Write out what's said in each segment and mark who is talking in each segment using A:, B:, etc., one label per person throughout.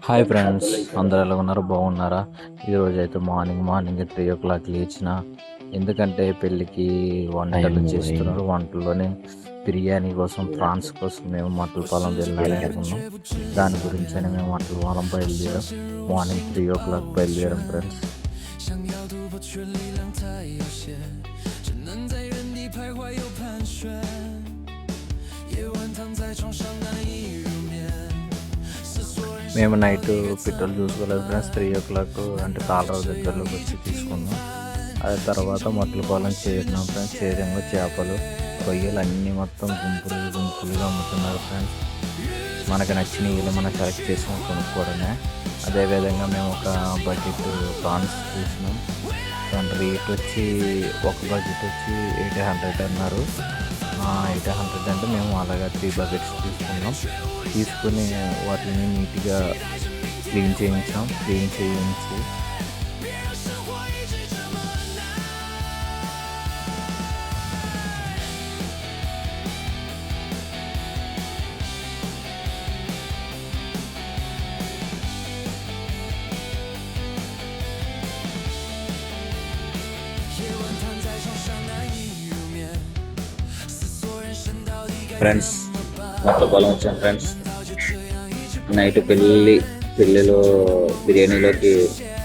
A: Hi friends, అందరు ఎలా ఉన్నారు? బాగున్నారా? ఈరోజు అయితే మార్నింగ్ 3 o'clock లేచిన. ఎందుకంటే పెళ్ళికి వంటలు చేస్తున్నారు. వంటల్లోనే బిర్యానీ కోసం, ప్రాన్స్ కోసం మేము మట్టలపాలెం వెళ్ళాలి అనుకున్నాం. దాని గురించి అని మేము మట్టలపాలెం బయలుదేరాం. మార్నింగ్ 3 o'clock బయలుదేరాం ఫ్రెండ్స్. మేము నైట్ పెట్రోల్ చూసుకోలేదు ఫ్రెండ్స్. 3 o'clock అంటే తాళరావు దగ్గరలోకి వచ్చి తీసుకున్నాం. అది తర్వాత మట్టలపాలెం చేరినాం ఫ్రెండ్స్. చేరంగా చేపలు, రొయ్యలు అన్నీ మొత్తం గుంపులుగా అమ్ముతున్నారు ఫ్రెండ్స్. మనకు నచ్చినవి మనం సెలెక్ట్ చేసుకొని కొనుక్కోవడమే. అదేవిధంగా మేము ఒక బకెట్ ప్రాన్స్ చూసినాం. దాని రేట్ వచ్చి ఒక బకెట్ వచ్చి 800 అన్నారు. 800 అంటే మేము అలాగా 3 buckets తీసుకున్నాం. తీసుకుని వాటిని నీట్గా క్లీన్ చేయించి ఫ్రెండ్స్ మట్టలపాలెం వచ్చాం ఫ్రెండ్స్. నైట్ పెళ్ళిలో బిర్యానీలోకి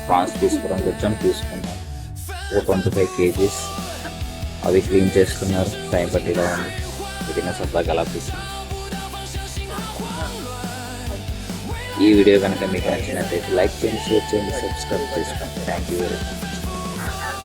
A: ప్రాన్స్ తీసుకోవడానికి వచ్చాం. తీసుకున్నాం ఒక 25 kgs. అవి క్లీన్ చేసుకున్నారు. టైం పట్టిలా ఉంది. బిర్యానీ సబ్బాగా అలా తీసుకున్నాం. ఈ వీడియో కనుక మీకు నచ్చినట్లయితే లైక్ చేయండి, షేర్ చేయండి, సబ్స్క్రైబ్ చేసుకోండి. Thank you very much.